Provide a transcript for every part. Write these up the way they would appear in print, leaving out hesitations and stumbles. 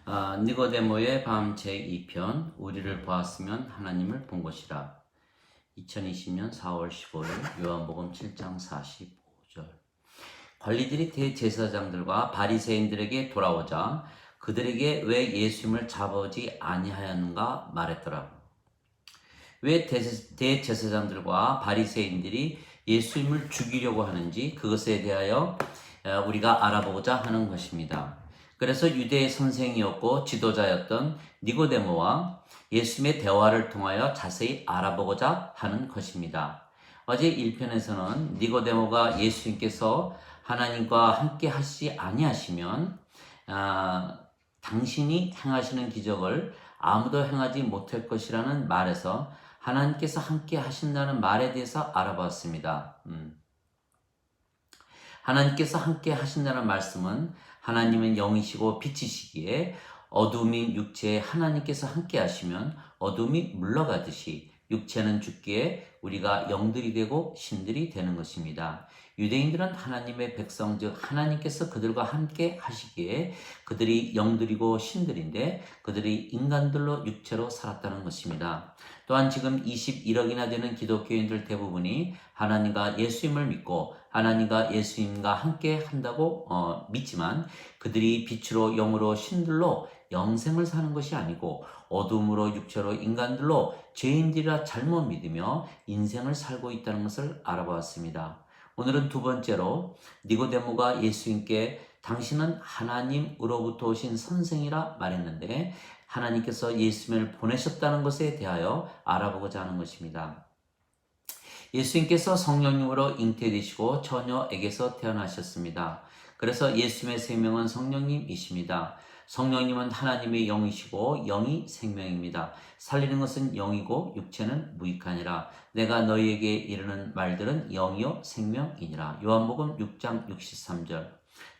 니고데모의 밤 제2편 우리를 보았으면 하나님을 본 것이라. 2020년 4월 15일 요한복음 7장 45절. 관리들이 대제사장들과 바리새인들에게 돌아오자 그들에게 왜 예수님을 잡아오지 아니하였는가 말했더라. 왜 대제사장들과 바리새인들이 예수님을 죽이려고 하는지 그것에 대하여 우리가 알아보고자 하는 것입니다. 그래서 유대의 선생이었고 지도자였던 니고데모와 예수님의 대화를 통하여 자세히 알아보고자 하는 것입니다. 어제 1편에서는 니고데모가 예수님께서 하나님과 함께 하시지 아니하시면 당신이 행하시는 기적을 아무도 행하지 못할 것이라는 말에서 하나님께서 함께 하신다는 말에 대해서 알아봤습니다. 하나님께서 함께 하신다는 말씀은 하나님은 영이시고 빛이시기에 어둠인 육체에 하나님께서 함께 하시면 어둠이 물러가듯이 육체는 죽기에 우리가 영들이 되고 신들이 되는 것입니다. 유대인들은 하나님의 백성 즉 하나님께서 그들과 함께 하시기에 그들이 영들이고 신들인데 그들이 인간들로 육체로 살았다는 것입니다. 또한 지금 21억이나 되는 기독교인들 대부분이 하나님과 예수님을 믿고 하나님과 예수님과 함께 한다고 믿지만 그들이 빛으로 영으로 신들로 영생을 사는 것이 아니고 어둠으로 육체로 인간들로 죄인들이라 잘못 믿으며 인생을 살고 있다는 것을 알아보았습니다. 오늘은 두 번째로 니고데모가 예수님께 당신은 하나님으로부터 오신 선생이라 말했는데 하나님께서 예수님을 보내셨다는 것에 대하여 알아보고자 하는 것입니다. 예수님께서 성령님으로 잉태되시고 처녀에게서 태어나셨습니다. 그래서 예수님의 생명은 성령님이십니다. 성령님은 하나님의 영이시고 영이 생명입니다. 살리는 것은 영이고 육체는 무익하니라. 내가 너희에게 이르는 말들은 영이요 생명이니라. 요한복음 6장 63절.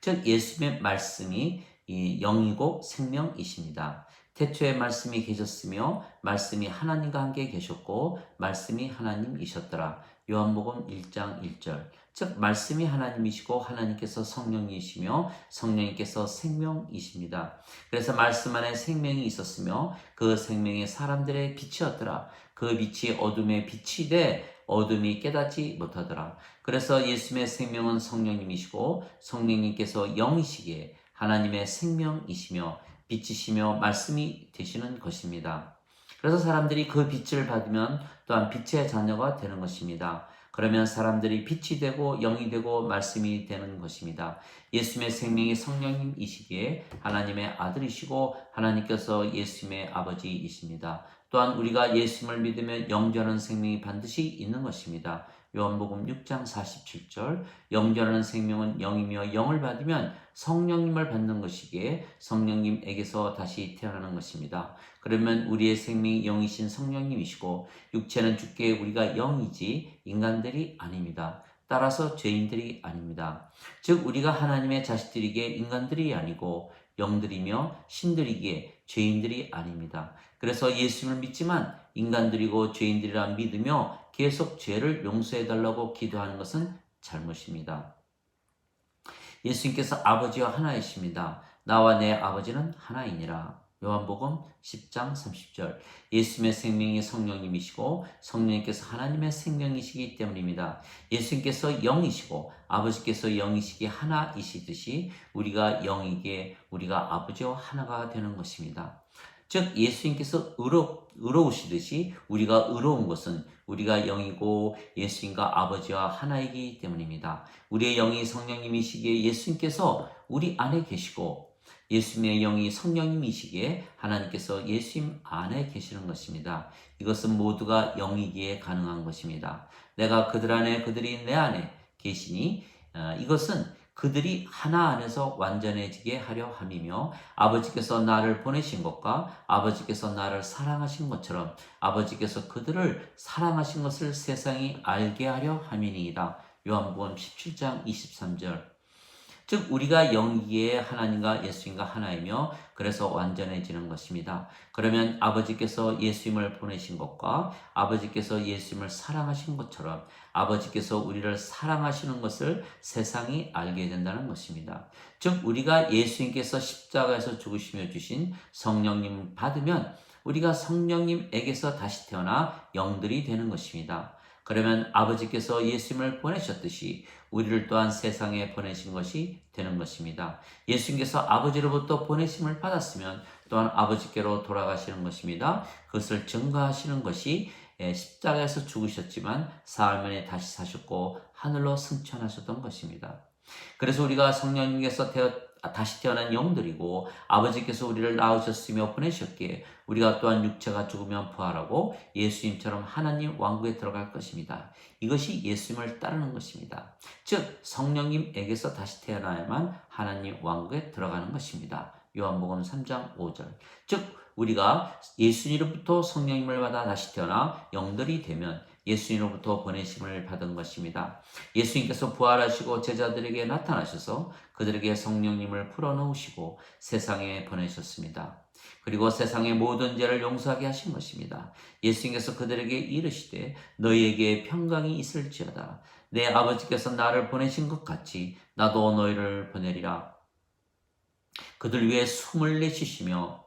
즉 예수님의 말씀이 영이고 생명이십니다. 태초에 말씀이 계셨으며 말씀이 하나님과 함께 계셨고 말씀이 하나님이셨더라. 요한복음 1장 1절. 즉 말씀이 하나님이시고 하나님께서 성령이시며 성령님께서 생명이십니다. 그래서 말씀 안에 생명이 있었으며 그 생명이 사람들의 빛이었더라. 그 빛이 어둠의 빛이 돼 어둠이 깨닫지 못하더라. 그래서 예수님의 생명은 성령님이시고 성령님께서 영이시기에 하나님의 생명이시며 빛이시며 말씀이 되시는 것입니다. 그래서 사람들이 그 빛을 받으면 또한 빛의 자녀가 되는 것입니다. 그러면 사람들이 빛이 되고 영이 되고 말씀이 되는 것입니다. 예수님의 생명이 성령님이시기에 하나님의 아들이시고 하나님께서 예수님의 아버지이십니다. 또한 우리가 예수님을 믿으면 영전한 생명이 반드시 있는 것입니다. 요한복음 6장 47절. 영전한 생명은 영이며 영을 받으면 성령님을 받는 것이기에 성령님에게서 다시 태어나는 것입니다. 그러면 우리의 생명이 영이신 성령님이시고 육체는 죽기에 우리가 영이지 인간들이 아닙니다. 따라서 죄인들이 아닙니다. 즉 우리가 하나님의 자식들이기에 인간들이 아니고 영들이며 신들이기에 죄인들이 아닙니다. 그래서 예수님을 믿지만 인간들이고 죄인들이라 믿으며 계속 죄를 용서해달라고 기도하는 것은 잘못입니다. 예수님께서 아버지와 하나이십니다. 나와 내 아버지는 하나이니라. 요한복음 10장 30절. 예수님의 생명이 성령님이시고 성령님께서 하나님의 생명이시기 때문입니다. 예수님께서 영이시고 아버지께서 영이시기 하나이시듯이 우리가 영이기에 우리가 아버지와 하나가 되는 것입니다. 즉 예수님께서 의로우시듯이 우리가 의로운 것은 우리가 영이고 예수님과 아버지와 하나이기 때문입니다. 우리의 영이 성령님이시기에 예수님께서 우리 안에 계시고 예수님의 영이 성령님이시기에 하나님께서 예수님 안에 계시는 것입니다. 이것은 모두가 영이기에 가능한 것입니다. 내가 그들 안에 그들이 내 안에 계시니 이것은 그들이 하나 안에서 완전해지게 하려 함이며 아버지께서 나를 보내신 것과 아버지께서 나를 사랑하신 것처럼 아버지께서 그들을 사랑하신 것을 세상이 알게 하려 함이니이다. 요한복음 17장 23절. 즉 우리가 영이기에 하나님과 예수님과 하나이며 그래서 완전해지는 것입니다. 그러면 아버지께서 예수님을 보내신 것과 아버지께서 예수님을 사랑하신 것처럼 아버지께서 우리를 사랑하시는 것을 세상이 알게 된다는 것입니다. 즉 우리가 예수님께서 십자가에서 죽으시며 주신 성령님을 받으면 우리가 성령님에게서 다시 태어나 영들이 되는 것입니다. 그러면 아버지께서 예수님을 보내셨듯이 우리를 또한 세상에 보내신 것이 되는 것입니다. 예수님께서 아버지로부터 보내심을 받았으면 또한 아버지께로 돌아가시는 것입니다. 그것을 증거하시는 것이 십자가에서 죽으셨지만 사흘 만에 다시 사셨고 하늘로 승천하셨던 것입니다. 그래서 우리가 성령님께서 다시 태어난 영들이고 아버지께서 우리를 낳으셨으며 보내셨기에 우리가 또한 육체가 죽으면 부활하고 예수님처럼 하나님 왕국에 들어갈 것입니다. 이것이 예수님을 따르는 것입니다. 즉 성령님에게서 다시 태어나야만 하나님 왕국에 들어가는 것입니다. 요한복음 3장 5절. 즉 우리가 예수님으로부터 성령님을 받아 다시 태어나 영들이 되면 예수님으로부터 보내심을 받은 것입니다. 예수님께서 부활하시고 제자들에게 나타나셔서 그들에게 성령님을 풀어놓으시고 세상에 보내셨습니다. 그리고 세상의 모든 죄를 용서하게 하신 것입니다. 예수님께서 그들에게 이르시되 너희에게 평강이 있을지어다. 내 아버지께서 나를 보내신 것 같이 나도 너희를 보내리라. 그들 위해 숨을 내쉬시며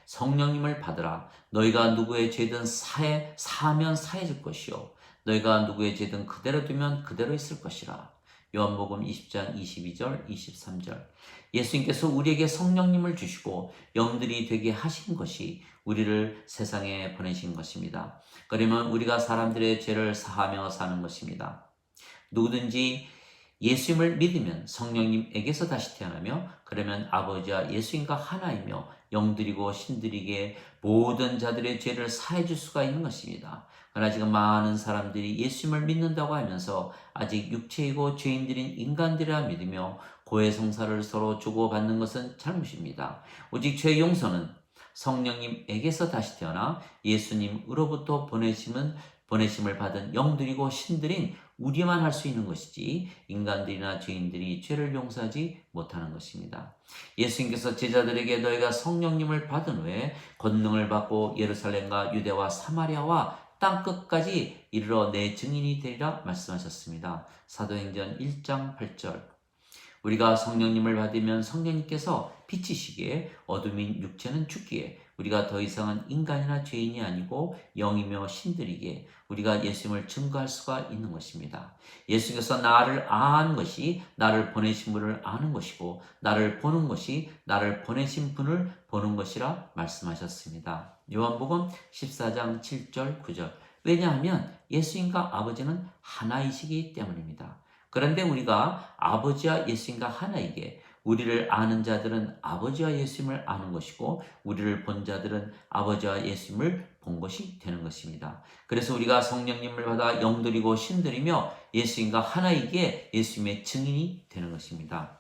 성령님을 받으라. 너희가 누구의 죄든 사하면 사해질 것이요 너희가 누구의 죄든 그대로 두면 그대로 있을 것이라. 요한복음 20장 22절 23절. 예수님께서 우리에게 성령님을 주시고 영들이 되게 하신 것이 우리를 세상에 보내신 것입니다. 그러면 우리가 사람들의 죄를 사하며 사는 것입니다. 누구든지 예수님을 믿으면 성령님에게서 다시 태어나며 그러면 아버지와 예수님과 하나이며 영들이고 신들이게 모든 자들의 죄를 사해 줄 수가 있는 것입니다. 그러나 지금 많은 사람들이 예수님을 믿는다고 하면서 아직 육체이고 죄인들인 인간들이라 믿으며 고해성사를 서로 주고받는 것은 잘못입니다. 오직 죄 용서는 성령님에게서 다시 태어나 예수님으로부터 보내심을 받은 영들이고 신들인 우리만 할 수 있는 것이지 인간들이나 죄인들이 죄를 용서하지 못하는 것입니다. 예수님께서 제자들에게 너희가 성령님을 받은 후에 권능을 받고 예루살렘과 유대와 사마리아와 땅끝까지 이르러 내 증인이 되리라 말씀하셨습니다. 사도행전 1장 8절. 우리가 성령님을 받으면 성령님께서 빛이시기에 어둠인 육체는 죽기에 우리가 더 이상은 인간이나 죄인이 아니고 영이며 신들이기에 우리가 예수님을 증거할 수가 있는 것입니다. 예수님께서 나를 아는 것이 나를 보내신 분을 아는 것이고 나를 보는 것이 나를 보내신 분을 보는 것이라 말씀하셨습니다. 요한복음 14장 7절 9절. 왜냐하면 예수님과 아버지는 하나이시기 때문입니다. 그런데 우리가 아버지와 예수님과 하나이기에 우리를 아는 자들은 아버지와 예수님을 아는 것이고 우리를 본 자들은 아버지와 예수님을 본 것이 되는 것입니다. 그래서 우리가 성령님을 받아 영들이고 신들이며 예수님과 하나이기에 예수님의 증인이 되는 것입니다.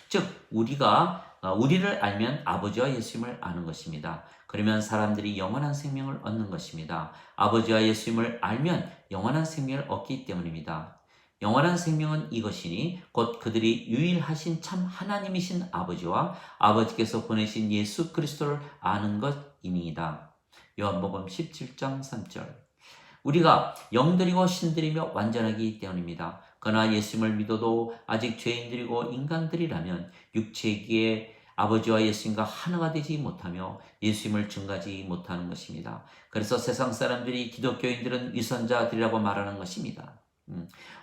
즉 우리를 알면 아버지와 예수님을 아는 것입니다. 그러면 사람들이 영원한 생명을 얻는 것입니다. 아버지와 예수님을 알면 영원한 생명을 얻기 때문입니다. 영원한 생명은 이것이니 곧 그들이 유일하신 참 하나님이신 아버지와 아버지께서 보내신 예수 그리스도를 아는 것이니이다. 요한복음 17장 3절. 우리가 영들이고 신들이며 완전하기 때문입니다. 그러나 예수님을 믿어도 아직 죄인들이고 인간들이라면 육체이기에 아버지와 예수님과 하나가 되지 못하며 예수님을 증거하지 못하는 것입니다. 그래서 세상 사람들이 기독교인들은 위선자들이라고 말하는 것입니다.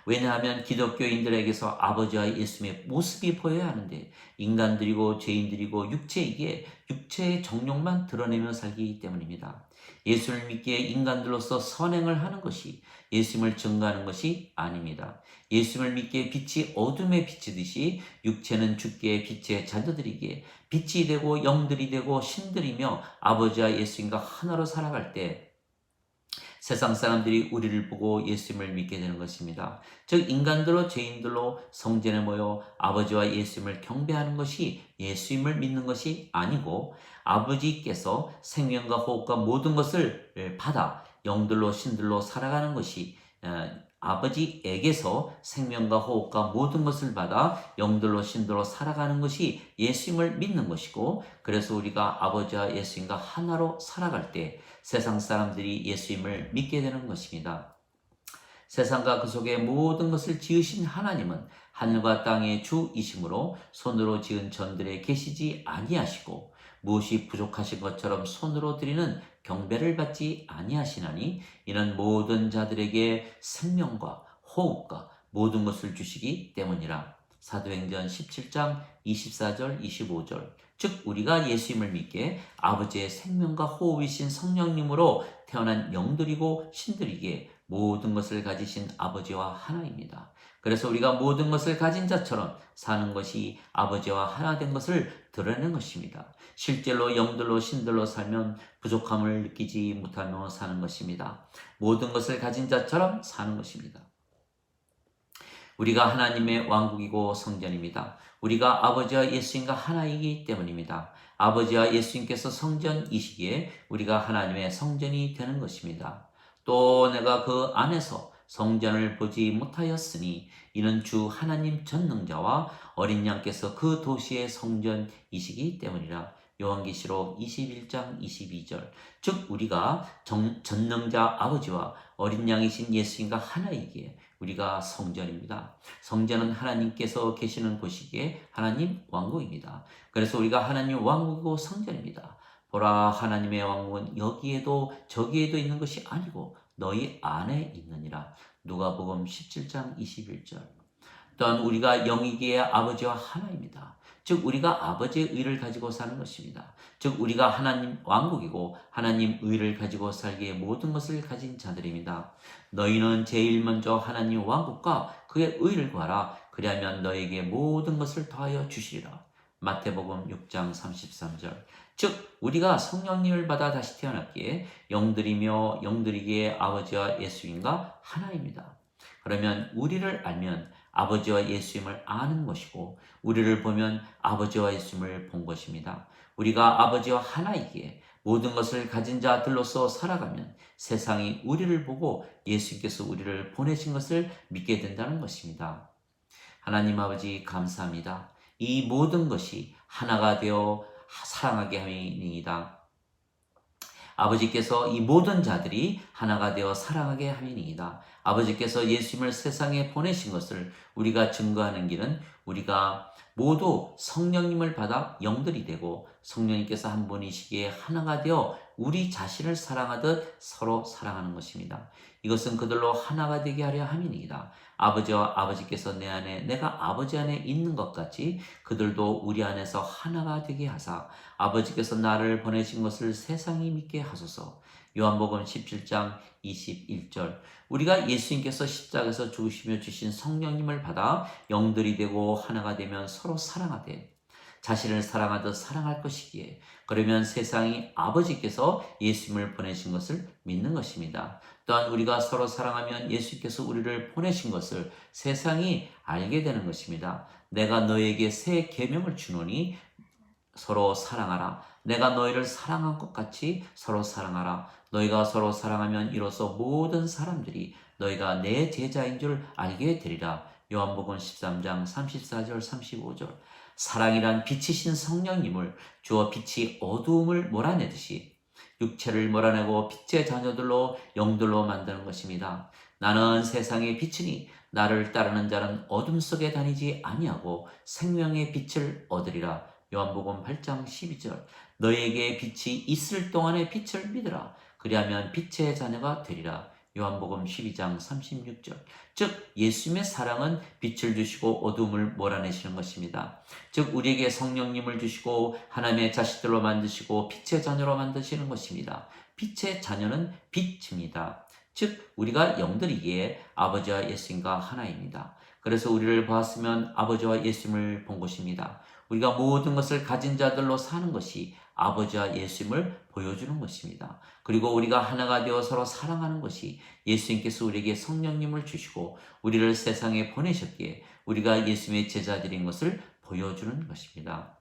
왜냐하면 기독교인들에게서 아버지와 예수님의 모습이 보여야 하는데 인간들이고 죄인들이고 육체이기에 육체의 정욕만 드러내며 살기 때문입니다. 예수를 믿기에 인간들로서 선행을 하는 것이 예수님을 증거하는 것이 아닙니다. 예수님을 믿기에 빛이 어둠에 비치듯이 육체는 죽기에 빛의 자녀들이기에 빛이 되고 영들이 되고 신들이며 아버지와 예수님과 하나로 살아갈 때 세상 사람들이 우리를 보고 예수님을 믿게 되는 것입니다. 즉 인간들로 죄인들로 성전에 모여 아버지와 예수님을 경배하는 것이 예수님을 믿는 것이 아니고 아버지께서 생명과 호흡과 모든 것을 받아 영들로 신들로 살아가는 것이 아버지에게서 생명과 호흡과 모든 것을 받아 영들로 신들로 살아가는 것이 예수님을 믿는 것이고, 그래서 우리가 아버지와 예수님과 하나로 살아갈 때 세상 사람들이 예수님을 믿게 되는 것입니다. 세상과 그 속의 모든 것을 지으신 하나님은 하늘과 땅의 주이심으로 손으로 지은 전들에 계시지 아니하시고, 무엇이 부족하신 것처럼 손으로 드리는 경배를 받지 아니하시나니, 이는 모든 자들에게 생명과 호흡과 모든 것을 주시기 때문이라. 사도행전 17장 24절 25절. 즉 우리가 예수님을 믿게 아버지의 생명과 호흡이신 성령님으로 태어난 영들이고 신들이기에 모든 것을 가지신 아버지와 하나입니다. 그래서 우리가 모든 것을 가진 자처럼 사는 것이 아버지와 하나 된 것을 드러내는 것입니다. 실제로 영들로 신들로 살면 부족함을 느끼지 못하며 사는 것입니다. 모든 것을 가진 자처럼 사는 것입니다. 우리가 하나님의 왕국이고 성전입니다. 우리가 아버지와 예수님과 하나이기 때문입니다. 아버지와 예수님께서 성전이시기에 우리가 하나님의 성전이 되는 것입니다. 또 내가 그 안에서 성전을 보지 못하였으니 이는 주 하나님 전능자와 어린 양께서 그 도시의 성전이시기 때문이라. 요한계시록 21장 22절. 즉 우리가 전능자 아버지와 어린 양이신 예수님과 하나이기에 우리가 성전입니다. 성전은 하나님께서 계시는 곳이기에 하나님 왕국입니다. 그래서 우리가 하나님 왕국이고 성전입니다. 보라, 하나님의 왕국은 여기에도 저기에도 있는 것이 아니고 너희 안에 있느니라. 누가복음 17장 21절. 또한 우리가 영이기에 아버지와 하나입니다. 즉 우리가 아버지의 의를 가지고 사는 것입니다. 즉 우리가 하나님 왕국이고 하나님 의를 가지고 살기에 모든 것을 가진 자들입니다. 너희는 제일 먼저 하나님 왕국과 그의 의를 구하라. 그리하면 너에게 모든 것을 더하여 주시리라. 마태복음 6장 33절. 즉 우리가 성령님을 받아 다시 태어났기에 영들이며 영들이기에 아버지와 예수님과 하나입니다. 그러면 우리를 알면 아버지와 예수님을 아는 것이고, 우리를 보면 아버지와 예수님을 본 것입니다. 우리가 아버지와 하나이기에 모든 것을 가진 자들로서 살아가면 세상이 우리를 보고 예수님께서 우리를 보내신 것을 믿게 된다는 것입니다. 하나님 아버지 감사합니다. 이 모든 것이 하나가 되어 사랑하게 함이니이다. 아버지께서 이 모든 자들이 하나가 되어 사랑하게 함이니이다. 아버지께서 예수님을 세상에 보내신 것을 우리가 증거하는 길은 우리가 모두 성령님을 받아 영들이 되고 성령님께서 한 분이시기에 하나가 되어 우리 자신을 사랑하듯 서로 사랑하는 것입니다. 이것은 그들로 하나가 되게 하려 함이니이다. 아버지와 아버지께서 내 안에 내가 아버지 안에 있는 것 같이 그들도 우리 안에서 하나가 되게 하사 아버지께서 나를 보내신 것을 세상이 믿게 하소서. 요한복음 17장 21절. 우리가 예수님께서 십자가에서 죽으시며 주신 성령님을 받아 영들이 되고 하나가 되면 서로 사랑하되 자신을 사랑하듯 사랑할 것이기에, 그러면 세상이 아버지께서 예수님을 보내신 것을 믿는 것입니다. 또한 우리가 서로 사랑하면 예수께서 우리를 보내신 것을 세상이 알게 되는 것입니다. 내가 너에게 새 계명을 주노니 서로 사랑하라. 내가 너희를 사랑한 것 같이 서로 사랑하라. 너희가 서로 사랑하면 이로써 모든 사람들이 너희가 내 제자인 줄 알게 되리라. 요한복음 13장 34절 35절. 사랑이란 빛이신 성령님을 주어 빛이 어두움을 몰아내듯이 육체를 몰아내고 빛의 자녀들로 영들로 만드는 것입니다. 나는 세상의 빛이니 나를 따르는 자는 어둠 속에 다니지 아니하고 생명의 빛을 얻으리라. 요한복음 8장 12절. 너희에게 빛이 있을 동안에 빛을 믿으라. 그리하면 빛의 자녀가 되리라. 요한복음 12장 36절. 즉 예수님의 사랑은 빛을 주시고 어둠을 몰아내시는 것입니다. 즉 우리에게 성령님을 주시고 하나님의 자식들로 만드시고 빛의 자녀로 만드시는 것입니다. 빛의 자녀는 빛입니다. 즉 우리가 영들이기에 아버지와 예수님과 하나입니다. 그래서 우리를 보았으면 아버지와 예수님을 본 것입니다. 우리가 모든 것을 가진 자들로 사는 것이 아버지와 예수님을 보여주는 것입니다. 그리고 우리가 하나가 되어 서로 사랑하는 것이 예수님께서 우리에게 성령님을 주시고 우리를 세상에 보내셨기에 우리가 예수님의 제자들인 것을 보여주는 것입니다.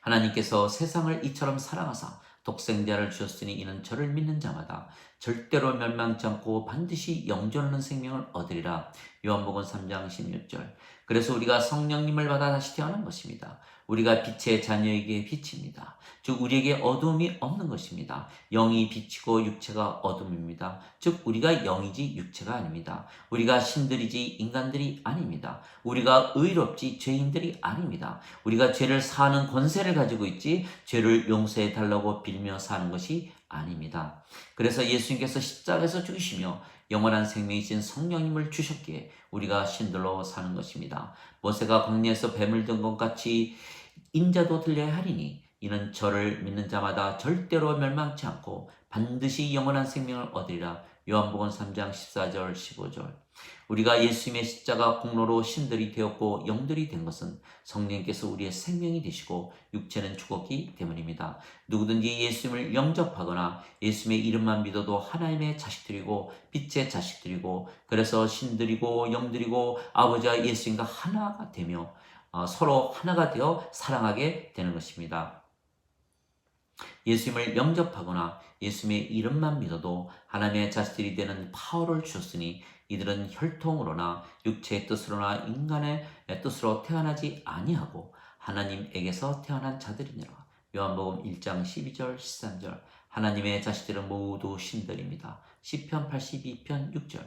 하나님께서 세상을 이처럼 사랑하사 독생자를 주셨으니 이는 저를 믿는 자마다 절대로 멸망치 않고 반드시 영존하는 생명을 얻으리라. 요한복음 3장 16절. 그래서 우리가 성령님을 받아 다시 태어난 것입니다. 우리가 빛의 자녀에게 빛입니다. 즉 우리에게 어두움이 없는 것입니다. 영이 빛이고 육체가 어둠입니다. 즉 우리가 영이지 육체가 아닙니다. 우리가 신들이지 인간들이 아닙니다. 우리가 의롭지 죄인들이 아닙니다. 우리가 죄를 사하는 권세를 가지고 있지 죄를 용서해 달라고 빌며 사는 것이 아닙니다. 그래서 예수님께서 십자가에서 죽으시며 영원한 생명이신 성령님을 주셨기에 우리가 신들로 사는 것입니다. 모세가 광야에서 뱀을 든 것 같이 인자도 들려야 하리니 이는 저를 믿는 자마다 절대로 멸망치 않고 반드시 영원한 생명을 얻으리라. 요한복음 3장 14절 15절. 우리가 예수님의 십자가 공로로 신들이 되었고 영들이 된 것은 성령께서 우리의 생명이 되시고 육체는 죽었기 때문입니다. 누구든지 예수님을 영접하거나 예수님의 이름만 믿어도 하나님의 자식들이고 빛의 자식들이고 그래서 신들이고 영들이고 아버지와 예수님과 하나가 되며 서로 하나가 되어 사랑하게 되는 것입니다. 예수님을 영접하거나 예수님의 이름만 믿어도 하나님의 자식들이 되는 파워를 주셨으니 이들은 혈통으로나 육체의 뜻으로나 인간의 뜻으로 태어나지 아니하고 하나님에게서 태어난 자들이니라. 요한복음 1장 12절 13절. 하나님의 자식들은 모두 신들입니다. 시편 82편 6절.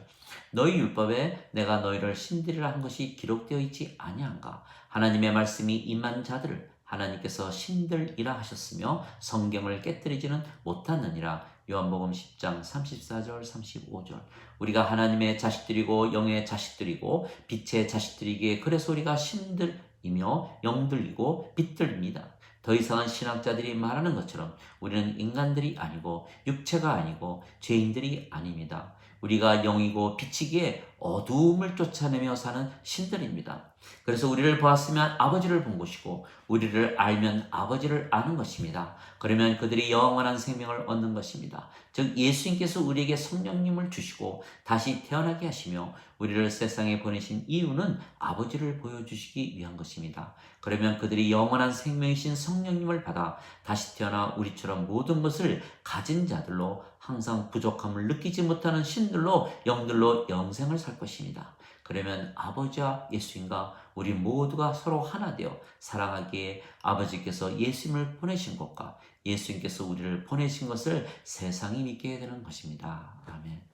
너희 율법에 내가 너희를 신들이라 한 것이 기록되어 있지 아니한가. 하나님의 말씀이 임한 자들을 하나님께서 신들이라 하셨으며 성경을 깨뜨리지는 못하느니라. 요한복음 10장 34절 35절. 우리가 하나님의 자식들이고 영의 자식들이고 빛의 자식들이기에 그래서 우리가 신들이며 영들이고 빛들입니다. 더 이상은 신학자들이 말하는 것처럼 우리는 인간들이 아니고 육체가 아니고 죄인들이 아닙니다. 우리가 영이고 빛이기에 어두움을 쫓아내며 사는 신들입니다. 그래서 우리를 보았으면 아버지를 본 것이고 우리를 알면 아버지를 아는 것입니다. 그러면 그들이 영원한 생명을 얻는 것입니다. 즉 예수님께서 우리에게 성령님을 주시고 다시 태어나게 하시며 우리를 세상에 보내신 이유는 아버지를 보여주시기 위한 것입니다. 그러면 그들이 영원한 생명이신 성령님을 받아 다시 태어나 우리처럼 모든 것을 가진 자들로 항상 부족함을 느끼지 못하는 신들로 영들로 영생을 살 것입니다. 그러면 아버지와 예수님과 우리 모두가 서로 하나 되어 사랑하기에 아버지께서 예수님을 보내신 것과 예수님께서 우리를 보내신 것을 세상이 믿게 되는 것입니다. 아멘.